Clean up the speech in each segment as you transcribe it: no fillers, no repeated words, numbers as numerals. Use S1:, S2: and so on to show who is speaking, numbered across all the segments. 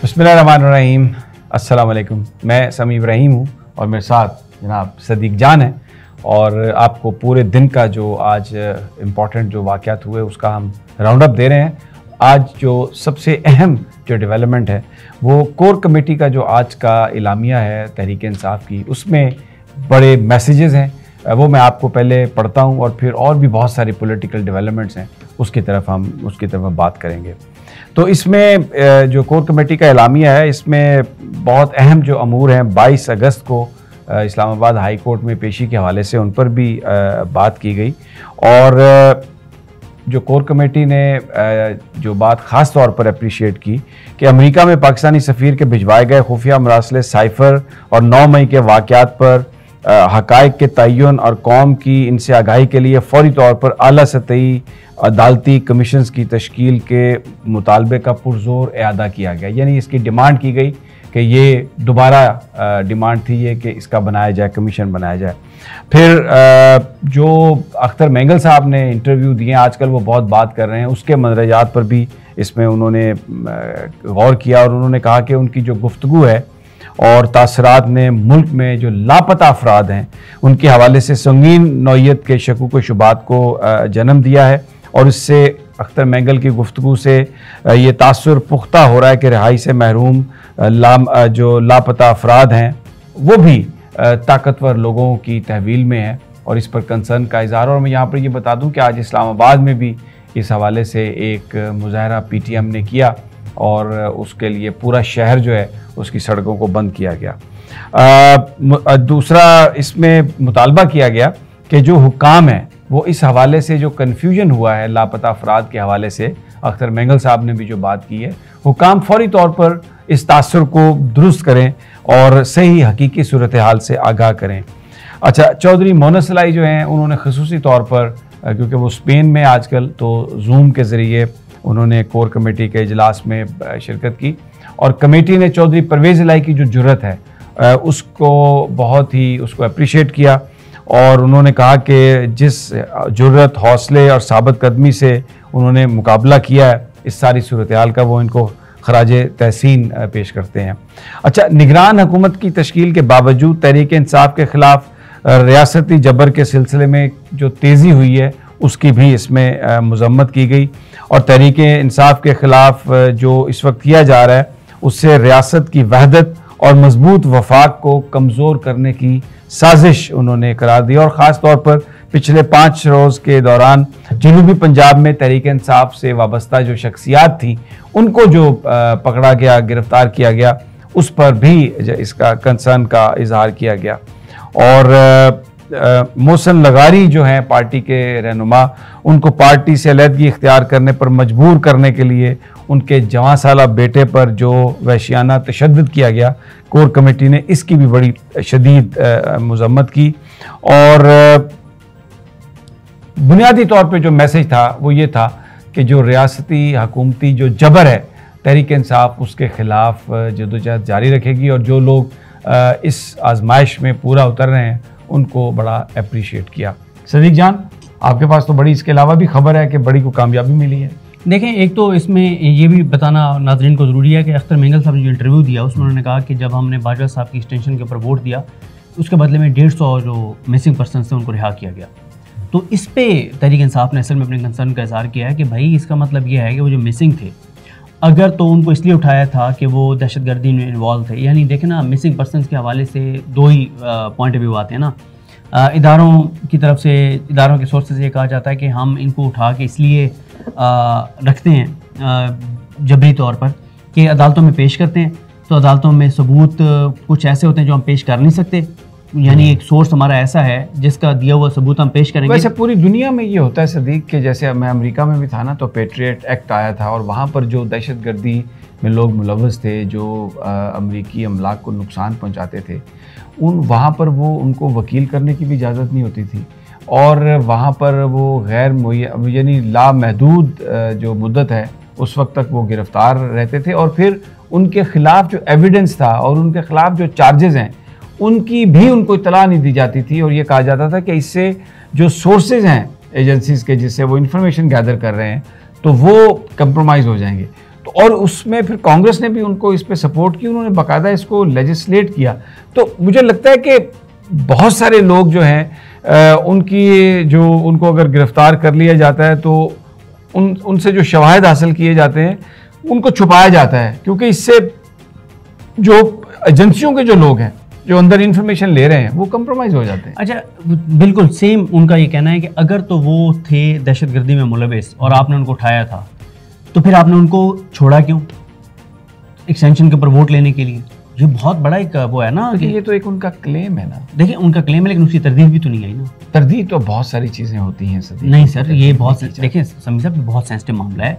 S1: बिस्मिल्लाहिर्रहमानिर्रहीम। अस्सलाम वालेकुम। मैं समी इब्राहिम हूँ और मेरे साथ जनाब सदीक जान है और आपको पूरे दिन का जो आज इम्पॉर्टेंट जो वाक़यात हुए उसका हम राउंड अप दे रहे हैं। आज जो सबसे अहम जो डेवलपमेंट है वो कोर कमेटी का जो आज का इलामिया है तहरीक इंसाफ की, उसमें बड़े मैसेजेस हैं, वो मैं आपको पहले पढ़ता हूँ और फिर और भी बहुत सारी पॉलिटिकल डेवलपमेंट्स हैं उसकी तरफ बात करेंगे। तो इसमें जो कोर कमेटी का इलामिया है इसमें बहुत अहम जो अमूर हैं 22 अगस्त को इस्लामाबाद हाई कोर्ट में पेशी के हवाले से उन पर भी बात की गई। और जो कोर कमेटी ने जो बात ख़ास तौर पर अप्रिशिएट की कि अमेरिका में पाकिस्तानी सफ़ीर के भिजवाए गए खुफिया मरासले साइफ़र और 9 मई के वाक़यात पर हक़ाइक़ के तयन और कौम की इनसे आगाही के लिए फ़ौरी तौर पर आला सतही अदालती कमीशंस की तश्कील के मुतालबे का पुरज़ोर इआदा किया गया। यानी इसकी डिमांड की गई कि ये दोबारा डिमांड थी ये कि इसका बनाया जाए, कमीशन बनाया जाए। फिर जो अख्तर मेंगल साहब ने इंटरव्यू दिए आजकल वो बहुत बात कर रहे हैं, उसके मंदरजात पर भी इसमें उन्होंने गौर किया और उन्होंने कहा कि उनकी जो गुफ्तगू है और तासरात ने मुल्क में जो लापता अफराद हैं उनके हवाले से संगीन नौइयत के शकूक व शुबात को जन्म दिया है। और इससे अख्तर मेंगल की गुफ्तगू से ये तासुर पुख्ता हो रहा है कि रिहाई से महरूम जो लापता अफराद हैं वो भी ताकतवर लोगों की तहवील में है और इस पर कंसर्न का इज़हार। और मैं यहाँ पर ये बता दूँ कि आज इस्लामाबाद में भी इस हवाले से एक मुजाहरा PTM ने किया और उसके लिए पूरा शहर जो है उसकी सड़कों को बंद किया गया। दूसरा इसमें मुतालबा किया गया कि जो हुक्काम है वो इस हवाले से जो कन्फ्यूजन हुआ है लापता अफराद के हवाले से, अख्तर मेंगल साहब ने भी जो बात की है, हुक्काम फौरी तौर पर इस तासुर को दुरुस्त करें और सही हकीकी सूरत हाल से आगाह करें। अच्छा, चौधरी मोनस लाई जो हैं उन्होंने खसूसी तौर पर क्योंकि वो स्पेन में आजकल, तो जूम के ज़रिए उन्होंने कोर कमेटी के इजलास में शिरकत की और कमेटी ने चौधरी परवेज़ इलाही की जो जुर्रत है उसको बहुत ही उसको अप्रिशिएट किया और उन्होंने कहा कि जिस जुर्रत, हौसले और साबित कदमी से उन्होंने मुकाबला किया है इस सारी सूरत हाल का, वो इनको खराजे तहसीन पेश करते हैं। अच्छा, निगरान हुकूमत की तश्कील के बावजूद तहरीक इंसाफ के ख़िलाफ़ रियासती जबर के सिलसिले में जो तेज़ी हुई है उसकी भी इसमें मज़म्मत की गई और तहरीक इंसाफ के ख़िलाफ़ जो इस वक्त किया जा रहा है उससे रियासत की वहदत और मजबूत वफाक को कमज़ोर करने की साजिश उन्होंने करार दी। और ख़ास तौर पर पिछले 5 रोज़ के दौरान जनूबी पंजाब में तहरीक इंसाफ से वाबस्ता जो शख्सियात थी उनको जो पकड़ा गया, गिरफ़्तार किया गया, उस पर भी इसका कंसर्न का इजहार किया गया। और मोहसिन लगारी जो हैं पार्टी के रहनुमा, उनको पार्टी से अलहदगी इख्तियार करने पर मजबूर करने के लिए उनके जवां साला बेटे पर जो वहशियाना तशद्दुद किया गया, कोर कमेटी ने इसकी भी बड़ी शदीद मज़म्मत की। और बुनियादी तौर पे जो मैसेज था वो ये था कि जो रियासती हुकूमती जो जबर है तहरीक इंसाफ उसके ख़िलाफ़ जदोजहद जारी रखेगी और जो लोग इस आजमाइश में पूरा उतर रहे हैं उनको बड़ा अप्रिशिएट किया। सदीक जान, आपके पास तो बड़ी इसके अलावा भी खबर है कि बड़ी को कामयाबी मिली है।
S2: देखें, एक तो इसमें ये भी बताना नाज़रीन को ज़रूरी है कि अख्तर मेंगल साहब ने जो इंटरव्यू दिया उसमें उन्होंने कहा कि जब हमने बाजवा साहब की एक्सटेंशन के ऊपर वोट दिया उसके बदले में 150 जो मिसिंग पर्सन थे उनको रिहा किया गया। तो इस पर तहरीक इंसाफ ने असल में अपने कंसर्न का इज़हार किया है कि भाई इसका मतलब ये है कि वो जो मिसिंग थे अगर तो उनको इसलिए उठाया था कि वो दहशतगर्दी में इन्वॉल्व थे। यानी देखें ना, मिसिंग पर्सन के हवाले से 2 ही पॉइंट ऑफ व्यू आते हैं ना। इदारों की तरफ से, इदारों के सोर्स से ये कहा जाता है कि हम इनको उठा के इसलिए रखते हैं जबरी तौर पर कि अदालतों में पेश करते हैं, तो अदालतों में सबूत कुछ ऐसे होते हैं जो हम पेश कर नहीं सकते। यानी एक सोर्स हमारा ऐसा है जिसका दिया हुआ सबूत हम पेश करेंगे।
S1: वैसे पूरी दुनिया में ये होता है सदीक के, जैसे मैं अमेरिका में भी था ना, तो पेट्रियट एक्ट आया था और वहाँ पर जो दहशतगर्दी में लोग मुलव्वस थे, जो अमेरिकी अमलाक को नुकसान पहुँचाते थे, वहाँ पर वो उनको वकील करने की भी इजाज़त नहीं होती थी और वहाँ पर वो गैर यानी लामहदूद जो मुद्दत है उस वक्त तक वो गिरफ़्तार रहते थे और फिर उनके ख़िलाफ़ जो एविडेंस था और उनके ख़िलाफ़ जो चार्जेस हैं उनकी भी उनको इत्तला नहीं दी जाती थी और ये कहा जाता था कि इससे जो सोर्सेज हैं एजेंसीज़ के जिससे वो इंफॉर्मेशन गैदर कर रहे हैं तो वो कंप्रोमाइज़ हो जाएंगे। तो और उसमें फिर कांग्रेस ने भी उनको इस पे सपोर्ट की, उन्होंने बाकायदा इसको लेजिस्लेट किया। तो मुझे लगता है कि बहुत सारे लोग जो हैं उनको अगर गिरफ्तार कर लिया जाता है तो उनसे जो शवाहिद हासिल किए जाते हैं उनको छुपाया जाता है, क्योंकि इससे जो एजेंसियों के जो लोग हैं जो अंदर इंफॉर्मेशन ले रहे हैं वो कंप्रोमाइज हो जाते हैं।
S2: अच्छा, बिल्कुल सेम उनका ये कहना है कि अगर तो वो थे दहशतगर्दी में मुलविस और आपने उनको उठाया था तो फिर आपने उनको छोड़ा क्यों? एक्सटेंशन के ऊपर वोट लेने के लिए। ये बहुत बड़ा एक वो है ना कि
S1: ये तो एक उनका क्लेम है ना।
S2: देखिए उनका क्लेम है, लेकिन उसकी तरदीद भी तो नहीं आई ना।
S1: तरदीद तो बहुत सारी चीजें होती हैं सदी।
S2: नहीं सर, ये बहुत देखिए समी साहब, बहुत सेंसिटिव मामला है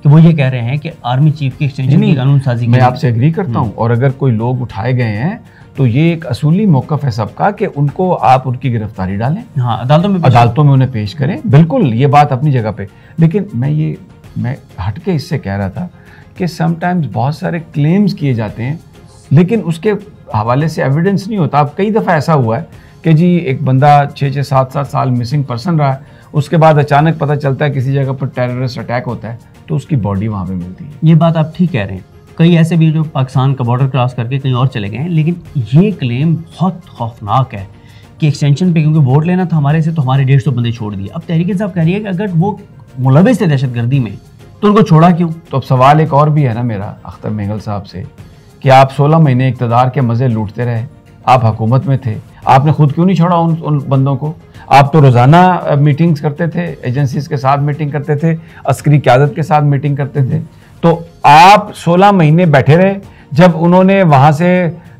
S2: कि वो ये कह रहे हैं कि आर्मी चीफ की एक्सटेंशन की कानून साजी।
S1: मैं आपसे एग्री करता हूँ, और अगर कोई लोग उठाए गए हैं तो ये एक असूली मौक़िफ़ है सबका कि उनको आप उनकी गिरफ्तारी डालें,
S2: हाँ
S1: अदालतों में उन्हें पेश करें। बिल्कुल ये बात अपनी जगह पे, लेकिन मैं हटके इससे कह रहा था कि समटाइम्स बहुत सारे क्लेम्स किए जाते हैं लेकिन उसके हवाले से एविडेंस नहीं होता। अब कई दफ़ा ऐसा हुआ है कि जी एक बंदा 6-6, 7-7 साल मिसिंग पर्सन रहा है, उसके बाद अचानक पता चलता है किसी जगह पर टेररिस्ट अटैक होता है तो उसकी बॉडी वहाँ पे मिलती है।
S2: ये बात आप ठीक कह रहे हैं। कई ऐसे भी जो पाकिस्तान का बॉर्डर क्रॉस करके कहीं और चले गए हैं, लेकिन ये क्लेम बहुत खौफनाक है कि एक्सटेंशन पे क्योंकि वोट लेना था हमारे से तो हमारे 150 बंदे छोड़ दिए। अब तहरीक इंसाफ कह रही है कि अगर वो मुलविस थे दहशतगर्दी में तो उनको छोड़ा क्यों?
S1: तो अब सवाल एक और भी है ना मेरा अख्तर मेंगल साहब से कि आप 16 महीने इक़्तिदार के मज़े लूटते रहे, आप हुकूमत में थे, आपने खुद क्यों नहीं छोड़ा उन बंदों को? आप तो रोज़ाना मीटिंग्स करते थे, एजेंसीज के साथ मीटिंग करते थे, अस्करी क़यादत के साथ मीटिंग करते थे, तो आप 16 महीने बैठे रहे। जब उन्होंने वहाँ से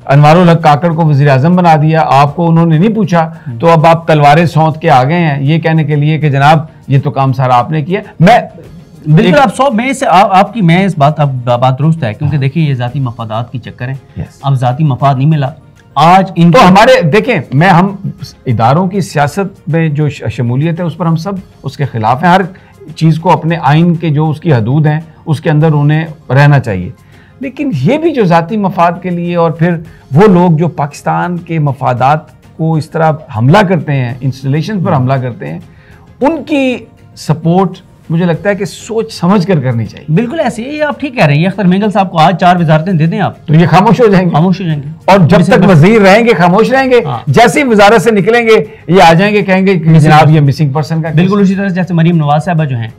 S1: अनवारुल हक काकड़ को वज़ीर आज़म बना दिया, आपको उन्होंने नहीं पूछा, तो अब आप तलवारें सौंध के आ गए हैं ये कहने के लिए कि जनाब ये तो काम सारा आपने किया।
S2: बिल्कुल आप सौ में से आपकी मैं इस बात दुरुस्त है, क्योंकि देखिए ये ज़ाती मफादात की चक्कर है। अब ज़ाती मफाद नहीं मिला आज इनको।
S1: तो हमारे देखें हम इदारों की सियासत में जो शमूलियत है उस पर हम सब उसके खिलाफ हैं। हर चीज़ को अपने आइन के जो उसकी हदूद हैं उसके अंदर उन्हें रहना चाहिए, लेकिन ये भी जो ज़ाती मफाद के लिए और फिर वो लोग जो पाकिस्तान के मफादात को इस तरह हमला करते हैं, इंस्टॉलेशन पर हमला करते हैं, उनकी सपोर्ट मुझे लगता है कि सोच समझ कर करनी चाहिए।
S2: बिल्कुल ऐसे ही आप ठीक कह रहे हैं। अख्तर मेंगल साहब को आज 4 वजारतें दे दें आप
S1: तो ये खामोश हो जाएंगे और जब तक वजीर रहेंगे खामोश रहेंगे। जैसे ही वजारत से निकलेंगे ये आ जाएंगे, कहेंगे कि जनाब ये मिसिंग पर्सन का।
S2: बिल्कुल उसी तरह जैसे मरीम नवाज साहबा जो हैं,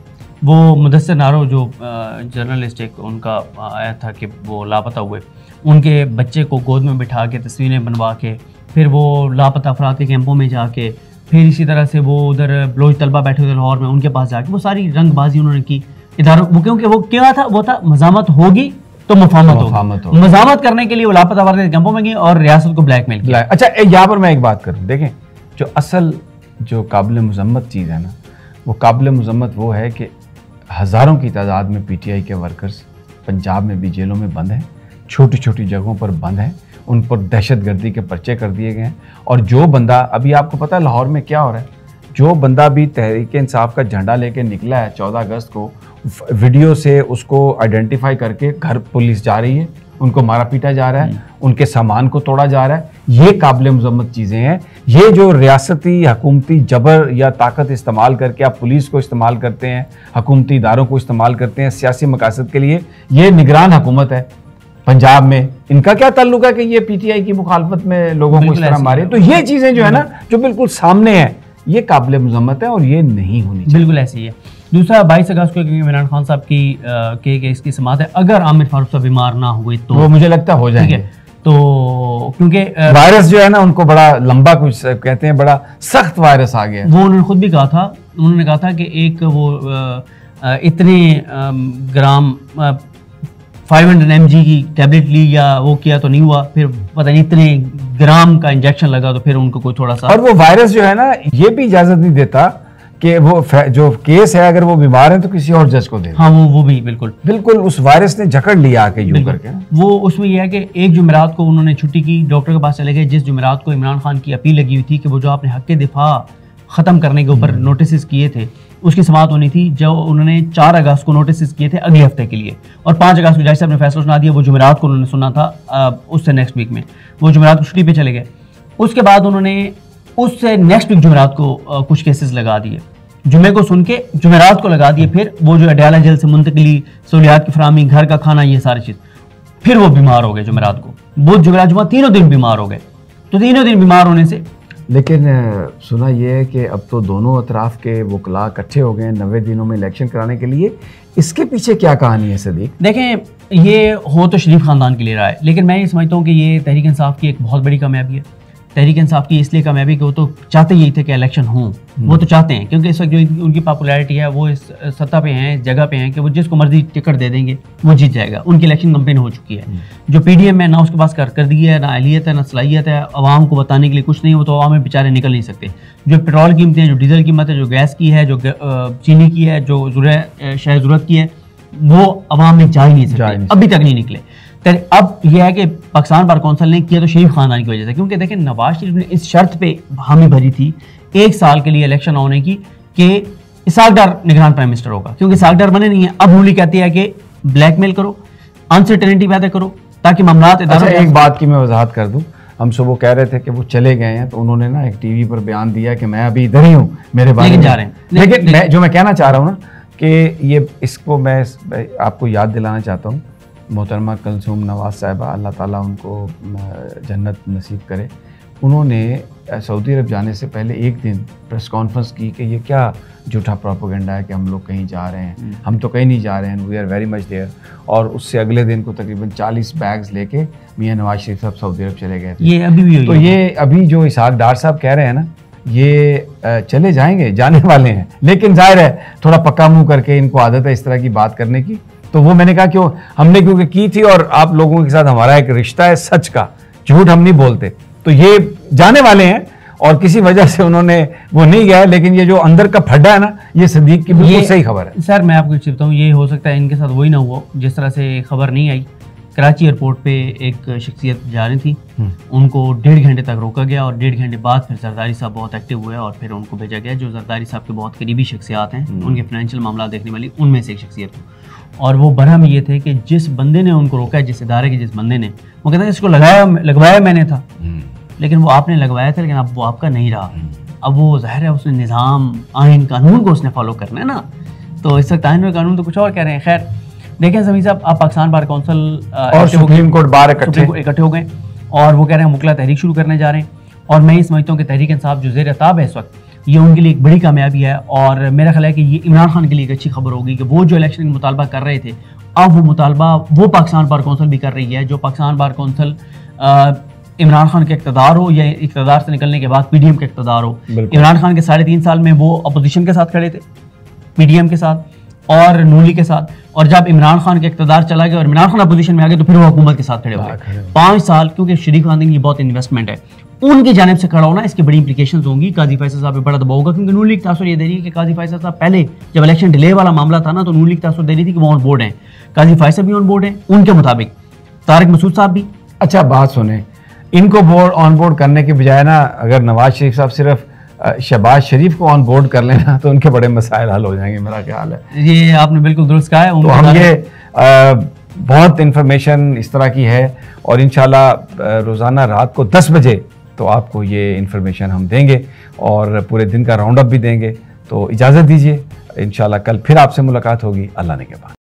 S2: वो मुदस्सिर नारो जो जर्नलिस्ट एक उनका आया था कि वो लापता हुए, उनके बच्चे को गोद में बिठा के तस्वीरें बनवा के फिर वो लापता अफराद के कैंपों में जाके, फिर इसी तरह से वो उधर बलोच तलबा बैठे हुए लाहौर में उनके पास जाके वो सारी रंगबाजी उन्होंने की इदारों वो, क्योंकि वो क्या था, वो था मज़ामत होगी तो मुफाहमत होगी। मज़ामत करने के लिए वो लापता अफराद के कैंपों में गए और रियासत को ब्लैकमेल किया।
S1: अच्छा यहाँ पर मैं एक बात करूँ, देखें जो असल जो काबिल मज़म्मत चीज़ है ना, वो काबिल मज़म्मत वो है कि हज़ारों की तादाद में PTI के वर्कर्स पंजाब में भी जेलों में बंद हैं, छोटी छोटी जगहों पर बंद हैं, उन पर दहशतगर्दी के पर्चे कर दिए गए हैं। और जो बंदा अभी आपको पता है लाहौर में क्या हो रहा है, जो बंदा भी तहरीक इंसाफ का झंडा लेके निकला है 14 अगस्त को, वीडियो से उसको आइडेंटिफाई करके घर पुलिस जा रही है, उनको मारा पीटा जा रहा है, उनके सामान को तोड़ा जा रहा है। ये काबिल मज़म्मत चीज़ें हैं। ये जो रियासती हुकूमती जबर या ताकत इस्तेमाल करके आप पुलिस को इस्तेमाल करते हैं, हुकूमती इदारों को इस्तेमाल करते हैं सियासी मकासद के लिए, ये निगरान हुकूमत है पंजाब में। इनका क्या ताल्लुक है कि ये PTI की मुखालफत में लोगों को इस तरह मारे? तो ये चीज़ें जो है ना जो बिल्कुल सामने है, ये काबिल मज़म्मत है और ये नहीं होनी चाहिए।
S2: बिल्कुल ऐसी है। दूसरा 22 अगस्त को इमरान खान साहब की के इसकी समाअत है, अगर आमिर फारूक साहब बीमार ना हुए तो
S1: वो मुझे लगता हो जाएंगे।
S2: तो क्योंकि
S1: वायरस जो है ना उनको बड़ा लंबा कुछ कहते हैं, बड़ा सख्त वायरस आ गया।
S2: वो उन्होंने खुद भी कहा था, उन्होंने कहा था कि एक वो इतने ग्राम 500 mg की टैबलेट ली या वो किया तो नहीं हुआ, फिर पता नहीं इतने ग्राम का इंजेक्शन लगा तो फिर उनको कोई थोड़ा सा।
S1: और वो वायरस जो है ना ये भी इजाजत नहीं देता कि वो जो केस है अगर वो बीमार है तो किसी और जज को दे।
S2: हाँ वो भी बिल्कुल
S1: उस वायरस ने जकड़ लिया आके यूं करके।
S2: वो उसमें यह है कि एक जुमेरात को उन्होंने छुट्टी की, डॉक्टर के पास चले गए, जिस जुमेरात को इमरान खान की अपील लगी हुई थी कि वो जो आपने हक दिफा ख़त्म करने के ऊपर नोटिस किए थे उसकी समाअत होनी थी, जो उन्होंने 4 अगस्त को नोटिस किए थे अगले हफ्ते के लिए, और 5 अगस्त को जज साहब ने फैसला सुना दिया। वो जुमेरात को उन्होंने सुना था, उससे नेक्स्ट वीक में वो जुमेरात को छुट्टी पे चले गए। उसके बाद उन्होंने उससे नेक्स्ट वीक जुमेरात को कुछ केसेस लगा दिए जुमे को सुन के जुमेरात को लगा दिए, फिर वो जो अडयाला जेल से मुंतकली, सहूलियात की फराहमी, घर का खाना, ये सारी चीज़, फिर वो बीमार हो गए जुमेरात को, बुध जुमेरात जुमा तीनों दिन बीमार हो गए। तो तीनों दिन बीमार होने से,
S1: लेकिन सुना यह है कि अब तो दोनों अतराफ के वकला इकट्ठे हो गए 90 दिनों में इलेक्शन कराने के लिए। इसके पीछे क्या कहानी है सदीक?
S2: देखें, ये हो तो शरीफ ख़ानदान के लिए रहा है, लेकिन मैं ये समझता हूँ कि ये तहरीक इंसाफ की एक बहुत बड़ी कामयाबी है। तहरीक इंसाफ की इसलिए कामयाबी कि वो तो चाहते यही थे कि इलेक्शन हों, वो तो चाहते हैं, क्योंकि इस वक्त जो उनकी पॉपुलैरिटी है वो इस सत्ता पे हैं, जगह पे हैं कि वो जिसको मर्जी टिकट दे देंगे वो जीत जाएगा। उनकी इलेक्शन कैंपेन हो चुकी है। जो पीडीएम है ना उसके पास कर दी है, ना अहलियत है, ना सलाहियत है, आवाम को बताने के लिए कुछ नहीं, वो तो आवाम में बेचारे निकल नहीं सकते। जो पेट्रोल कीमतें हैं, जो डीजल कीमत है, जो गैस की है, जो चीनी की है, जो शायद ज़रूरत की है, वो आवाम में जा ही नहीं सकते, अभी तक नहीं निकले। अब यह है कि पाकिस्तान बार कौंसिल ने किया तो शरीफ खानदान की वजह से, क्योंकि देखें नवाज शरीफ ने इस शर्त पे हामी भरी थी 1 साल के लिए इलेक्शन होने की कि इसाक डार निगरान प्राइम मिनिस्टर होगा, क्योंकि इसाक डार बने नहीं है। अब रूली कहती है कि ब्लैकमेल करो, अनसर्टेनिटी पैदा करो ताकि मामलात।
S1: अच्छा, एक बात की मैं वजाहत कर दूं, हम सुबह कह रहे थे कि वो चले गए हैं, तो उन्होंने ना एक टीवी पर बयान दिया कि मैं अभी इधर ही हूँ, मेरे बारे में
S2: जा रहे हैं।
S1: लेकिन जो मैं कहना चाह रहा हूँ ना कि ये इसको मैं आपको याद दिलाना चाहता हूँ, मोहतरमा कुलसूम नवाज साहिबा, अल्लाह ताला उनको जन्नत नसीब करे, उन्होंने सऊदी अरब जाने से पहले एक दिन प्रेस कॉन्फ्रेंस की कि ये क्या झूठा प्रोपेगेंडा है कि हम लोग कहीं जा रहे हैं, हम तो कहीं नहीं जा रहे हैं, we are very much there. और उससे अगले दिन को तकरीबन 40 बैग्स लेके मियां नवाज शरीफ साहब सऊदी अरब चले गए थे।
S2: ये अभी भी
S1: तो ये अभी जो इसहाक डार साहब कह रहे हैं ना, ये चले जाएंगे, जाने वाले हैं, लेकिन जाहिर है थोड़ा पक्का मुंह करके इनको आदत है इस तरह की बात करने की। तो वो मैंने कहा क्यों हमने क्योंकि की थी और आप लोगों के साथ हमारा एक रिश्ता है सच का, झूठ हम नहीं बोलते, तो ये जाने वाले हैं और किसी वजह से उन्होंने वो नहीं गया। लेकिन ये जो अंदर का फड्डा है ना, ये सदीक की बिल्कुल सही खबर है।
S2: सर मैं आपको बताऊँ, ये हो सकता है इनके साथ वही ना हुआ जिस तरह से खबर नहीं आई। कराची एयरपोर्ट पे एक शख्सियत जा रही थी, उनको 1.5 घंटे तक रोका गया और 1.5 घंटे बाद फिर जरदारी साहब बहुत एक्टिव हुए और फिर उनको भेजा गया, जो जरदारी साहब के बहुत करीबी शख्सियात हैं, उनके फाइनेंशियल मामला देखने वाली, उनमें से एक शख्सियत। और वो बरहम ये थे कि जिस बंदे ने उनको रोका है, जिस इदारे के जिस बंदे ने, वो कहते हैं इसको लगवाया मैंने था, लेकिन वो आपने लगवाया था, लेकिन अब वो आपका नहीं रहा। अब वो ज़ाहिर है उसने निज़ाम, आइन, कानून को उसने फॉलो करना है ना, तो इस वक्त आइन और कानून तो कुछ और कह रहे हैं। खैर देखें समी साहब, आप पाकिस्तान बार कौंसिल
S1: और सुप्रीम कोर्ट बार
S2: इकट्ठे हो गए और वो कह रहे हैं मुकला तहरीक शुरू करने जा रहे हैं। और मैं ये समझता हूँ कि तहरीक इंसाफ जो ज़ेर अताब है इस वक्त, ये उनके लिए एक बड़ी कामयाबी है। और मेरा ख्याल है कि ये इमरान खान के लिए एक अच्छी खबर होगी कि वो जो इलेक्शन का मुतालबा कर रहे थे, अब वो मुतालबा वो पाकिस्तान बार कौंसिल भी कर रही है। जो पाकिस्तान बार कौंसिल इमरान खान के इक़्तिदार हो या इक़्तिदार से निकलने के बाद पीडीएम के इक़्तिदार हो, इमरान खान के 3.5 साल में वो अपोजिशन के साथ खड़े थे, पीडीएम के साथ और नूली के साथ, और जब इमरान खान के इक़्तिदार चला गया और इमरान खान अपोजिशन में आ गए तो फिर वो हुकूमत के साथ खड़े हो गए 5 साल। क्योंकि शरीफ खानदान की बहुत इन्वेस्टमेंट है, उनकी जानिब से खड़ा होना, इसकी बड़ी इंप्लीकेशंस होंगी। काजी फैसल साहब पे बड़ा दबाव होगा, क्योंकि नून लीग तासुर ये दे रही है कि काजी फैसल साहब पहले जब इलेक्शन डिले वाला मामला था ना, तो नून लीग तासुर दे रही थी कि वो ऑन बोर्ड हैं, काजी फैसल भी ऑन बोर्ड हैं उनके मुताबिक, तारिक मसूद साहब भी।
S1: अच्छा बात सुने, इनको ऑन बोर्ड करने के बजाय ना अगर नवाज शरीफ साहब सिर्फ शहबाज शरीफ को ऑन बोर्ड कर लेना तो उनके बड़े मसाइल हल हो जाएंगे, मेरा ख्याल है।
S2: ये आपने बिल्कुल दुरुस्त कहा है।
S1: तो हम ये बहुत इन्फॉर्मेशन इस तरह की है और इंशाल्लाह रोज़ाना रात को 10 बजे तो आपको ये इन्फॉर्मेशन हम देंगे और पूरे दिन का राउंड अप भी देंगे। तो इजाज़त दीजिए, इंशाल्लाह कल फिर आपसे मुलाकात होगी, अल्लाह ने के बाद।